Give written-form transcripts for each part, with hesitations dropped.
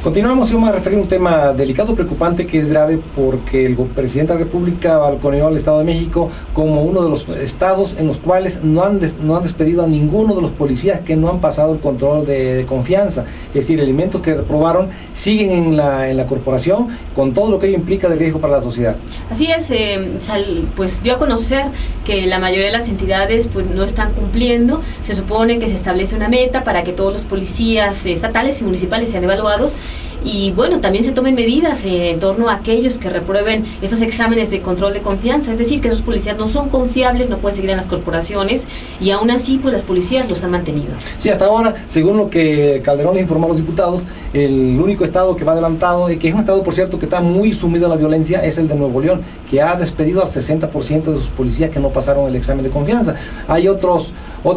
Continuamos y vamos a referir a un tema delicado, preocupante, que es grave porque el presidente de la República balconeó al Estado de México como uno de los estados en los cuales no han despedido a ninguno de los policías que no han pasado el control de confianza. Es decir, elementos que reprobaron siguen en la corporación con todo lo que ello implica de riesgo para la sociedad. Así es, pues dio a conocer que la mayoría de las entidades pues no están cumpliendo. Se supone que se establece una meta para que todos los policías estatales y municipales sean evaluados. Y bueno, también se tomen medidas en torno a aquellos que reprueben estos exámenes de control de confianza, es decir, que esos policías no son confiables, no pueden seguir en las corporaciones, y aún así pues las policías los han mantenido. Sí, hasta ahora, según lo que Calderón le informó a los diputados, el único estado que va adelantado, y que es un estado, por cierto, que está muy sumido en la violencia, es el de Nuevo León, que ha despedido al 60% de sus policías que no pasaron el examen de confianza. Hay otros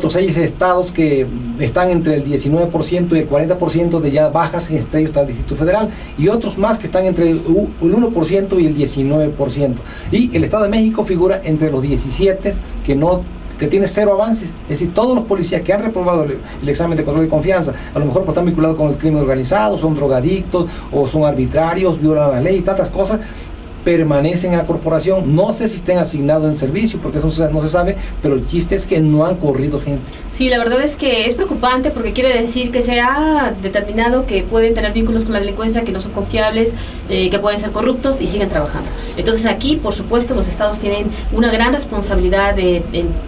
6 estados que están entre el 19% y el 40% de ya bajas, entre ellos está el Distrito Federal, y otros más que están entre el 1% y el 19%. Y el Estado de México figura entre los 17 que tiene 0 avances. Es decir, todos los policías que han reprobado el examen de control de confianza, a lo mejor pues están vinculados con el crimen organizado, son drogadictos o son arbitrarios, violan la ley y tantas cosas, permanecen en la corporación. No sé si estén asignados en servicio, porque eso no se sabe, pero el chiste es que no han corrido gente. Sí, la verdad es que es preocupante porque quiere decir que se ha determinado que pueden tener vínculos con la delincuencia, que no son confiables, que pueden ser corruptos y siguen trabajando. Entonces aquí, por supuesto, los estados tienen una gran responsabilidad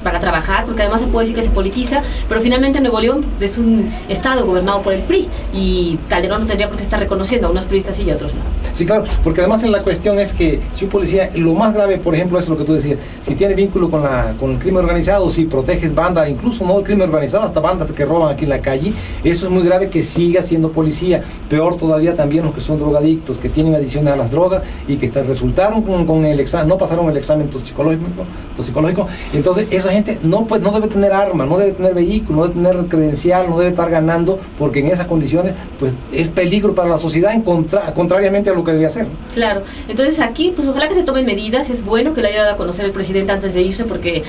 para trabajar, porque además se puede decir que se politiza, pero finalmente Nuevo León es un estado gobernado por el PRI y Calderón no tendría por qué estar reconociendo a unos priistas y a otros no. Sí, claro, porque además la cuestión es que si un policía, lo más grave, por ejemplo, es lo que tú decías, si tiene vínculo con el crimen organizado, si proteges bandas, incluso no el crimen organizado, hasta bandas que roban aquí en la calle, eso es muy grave que siga siendo policía. Peor todavía también los que son drogadictos, que tienen adicciones a las drogas y que resultaron con el examen, no pasaron el examen toxicológico. Entonces esa gente no debe tener arma, no debe tener vehículo, no debe tener credencial, no debe estar ganando, porque en esas condiciones pues es peligro para la sociedad, contrariamente a lo que debe hacer. Claro, entonces aquí pues ojalá que se tomen medidas. Es bueno que lo haya dado a conocer el presidente antes de irse, porque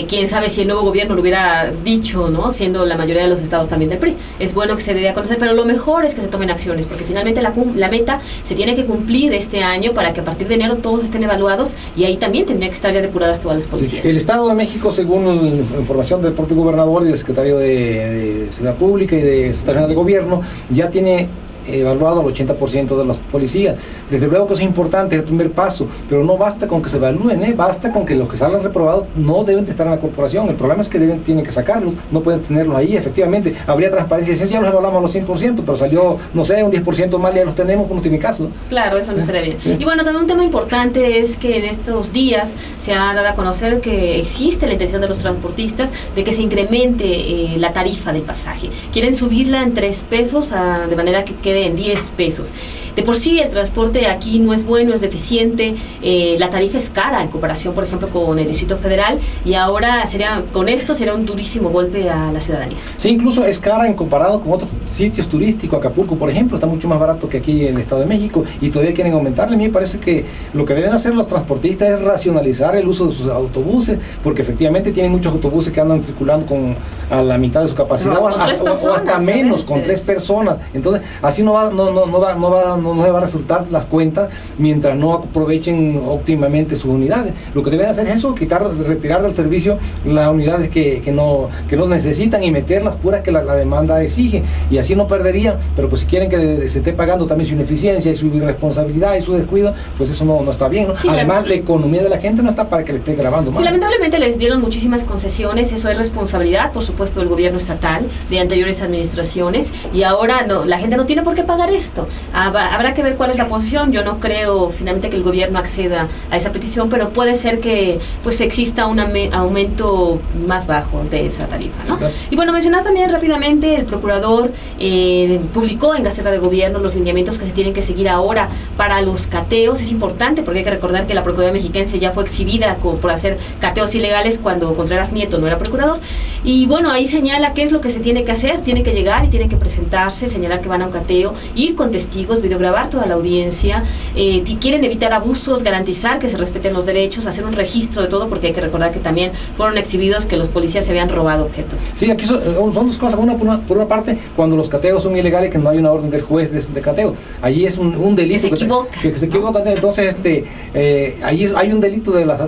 quién sabe si el nuevo gobierno lo hubiera dicho, ¿no? Siendo la mayoría de los estados también del PRI. Es bueno que se dé a conocer, pero lo mejor es que se tomen acciones, porque finalmente la meta se tiene que cumplir este año para que a partir de enero todos estén evaluados, y ahí también tendría que estar ya depuradas todas las policías. Sí, el Estado de México, según información del propio gobernador y del secretario de Seguridad Pública y de Secretaría de Gobierno, ya tiene evaluado al 80% de las policías. Desde luego que eso es importante, es el primer paso, pero no basta con que se evalúen, basta con que los que salgan reprobados no deben de estar en la corporación. El problema es que tienen que sacarlos, no pueden tenerlos ahí. Efectivamente, habría transparencia, ya los evaluamos a los 100%, pero salió, no sé, un 10% más, ya los tenemos, pues no tiene caso. Claro, eso no estaría bien. Y bueno, también un tema importante es que en estos días se ha dado a conocer que existe la intención de los transportistas de que se incremente la tarifa del pasaje. Quieren subirla en 3 pesos de manera que quede en 10 pesos. De por sí el transporte aquí no es bueno, es deficiente, la tarifa es cara en comparación, por ejemplo, con el Distrito Federal, y ahora con esto será un durísimo golpe a la ciudadanía. Sí, incluso es cara en comparado con otros sitios turísticos. Acapulco, por ejemplo, está mucho más barato que aquí en el Estado de México, y todavía quieren aumentarle. A mí me parece que lo que deben hacer los transportistas es racionalizar el uso de sus autobuses, porque efectivamente tienen muchos autobuses que andan circulando a la mitad de su capacidad, o hasta menos, con 3 personas. Entonces, así no va a resultar las cuentas mientras no aprovechen óptimamente sus unidades. Lo que deben hacer es eso, retirar del servicio las unidades que no necesitan y meter las puras que la demanda exige, y así no perderían. Pero pues si quieren que se esté pagando también su ineficiencia y su irresponsabilidad y su descuido, pues eso no está bien, ¿no? Sí, además la economía de la gente no está para que le esté grabando mal. Sí, lamentablemente les dieron muchísimas concesiones, eso es responsabilidad, por supuesto, del gobierno estatal, de anteriores administraciones, y ahora la gente no tiene por qué pagar esto. Habrá que ver cuál es la posición. Yo no creo finalmente que el gobierno acceda a esa petición, pero puede ser que pues exista un aumento más bajo de esa tarifa, ¿no? Claro. Y bueno, mencionar también rápidamente, el procurador publicó en Gaceta de Gobierno los lineamientos que se tienen que seguir ahora para los cateos. Es importante porque hay que recordar que la Procuraduría Mexiquense ya fue exhibida por hacer cateos ilegales cuando Contreras Nieto no era procurador, Y bueno, ahí señala qué es lo que se tiene que hacer, tiene que llegar y tiene que presentarse, señalar que van a un cateo, ir con testigos, videograbar toda la audiencia, quieren evitar abusos, garantizar que se respeten los derechos, hacer un registro de todo, porque hay que recordar que también fueron exhibidos que los policías se habían robado objetos. Sí, aquí son dos cosas. Por una parte, cuando los cateos son ilegales, que no hay una orden del juez de cateo, allí es un delito que se equivoca. Entonces ahí hay un delito de las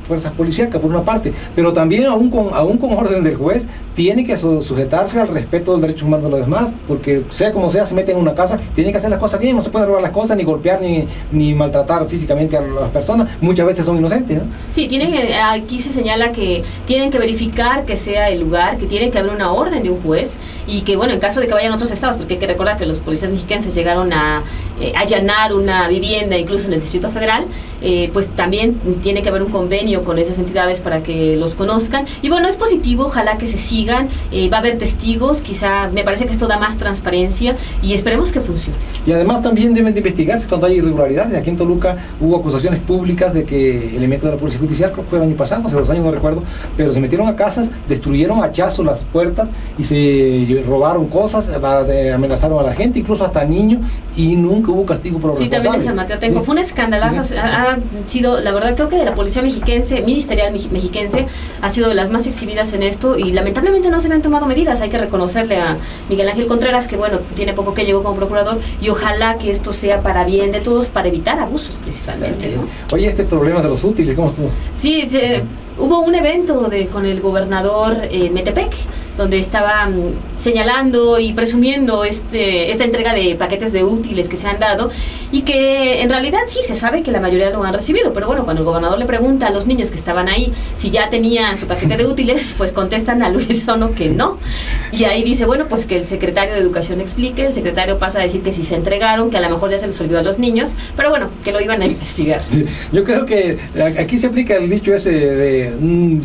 fuerzas policíacas por una parte, pero también aún con orden del juez tiene que sujetarse al respeto del derecho humano de los demás, porque sea como sea, se mete en una casa, tiene que hacer las cosas bien, no se pueden robar las cosas, ni golpear, ni maltratar físicamente a las personas, muchas veces son inocentes, ¿no? Sí, aquí se señala que tienen que verificar que sea el lugar, que tiene que haber una orden de un juez, y que bueno, en caso de que vayan a otros estados, porque hay que recordar que los policías mexicanos llegaron a allanar una vivienda incluso en el Distrito Federal, pues también tiene que haber un convenio con esas entidades para que los conozcan, y bueno, es positivo, ojalá que se sigan, va a haber testigos, quizá me parece que esto da más transparencia y esperemos que funcione. Y además también deben de investigarse cuando hay irregularidades. Aquí en Toluca hubo acusaciones públicas de que elementos de la Policía Judicial, creo que fue el año pasado, hace 2 años no recuerdo, pero se metieron a casas, destruyeron a hachazos las puertas y se robaron cosas, amenazaron a la gente, incluso hasta niños, y nunca hubo castigo por los responsables. También en San Mateo Atenco. Sí. Fue un escandalazo, sí. Ha sido, la verdad, creo que de la Policía Ministerial Mexiquense, ha sido de las más exhibidas en esto, y lamentablemente no se le han tomado medidas. Hay que reconocerle a Miguel Ángel Contreras, que bueno, tiene poco que llegó como procurador, y ojalá que esto sea para bien de todos, para evitar abusos principalmente, ¿no? Oye, este problema de los útiles, ¿cómo estuvo? Sí, hubo un evento con el gobernador Metepec, donde estaba señalando y presumiendo esta entrega de paquetes de útiles que se han dado, y que en realidad sí se sabe que la mayoría lo han recibido, pero bueno, cuando el gobernador le pregunta a los niños que estaban ahí si ya tenían su paquete de útiles, pues contestan al unísono que no, y ahí dice, bueno, pues que el secretario de Educación explique. El secretario pasa a decir que sí se entregaron, que a lo mejor ya se les olvidó a los niños, pero bueno, que lo iban a investigar. Sí, yo creo que aquí se aplica el dicho ese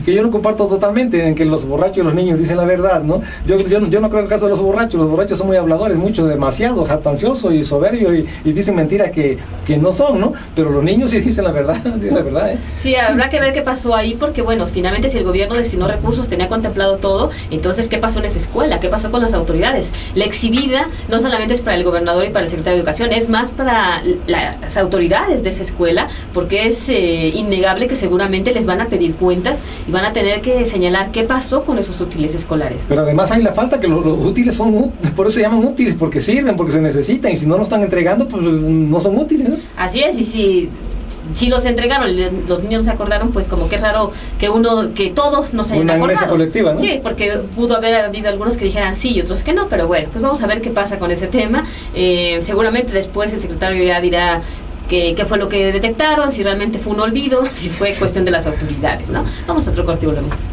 que yo no comparto totalmente, en que los borrachos y los niños dicen la verdad, ¿no? Yo no creo en el caso de los borrachos son muy habladores, mucho, demasiado jactanciosos y soberbios, y dicen mentiras que no son, ¿no? Pero los niños sí dicen la verdad, ¿eh? Sí, habrá que ver qué pasó ahí, porque bueno, finalmente si el gobierno destinó recursos, tenía contemplado todo, entonces ¿qué pasó en esa escuela? ¿Qué pasó con las autoridades? La exhibida no solamente es para el gobernador y para el secretario de Educación, es más para las autoridades de esa escuela, porque es innegable que seguramente les van a pedir cuentas y van a tener que señalar qué pasó con esos útiles escolares. Pero además hay la falta que los útiles son, por eso se llaman útiles, porque sirven, porque se necesitan, y si no lo están entregando, pues no son útiles, ¿no? Así es, y si los entregaron, los niños se acordaron, pues como que es raro que todos no se hayan acordado. Una amnesia colectiva, ¿no? Sí, porque pudo haber habido algunos que dijeran sí y otros que no, pero bueno, pues vamos a ver qué pasa con ese tema. Seguramente después el secretario ya dirá qué fue lo que detectaron, si realmente fue un olvido, si fue cuestión de las autoridades, ¿no? Vamos a otro corte y volvemos.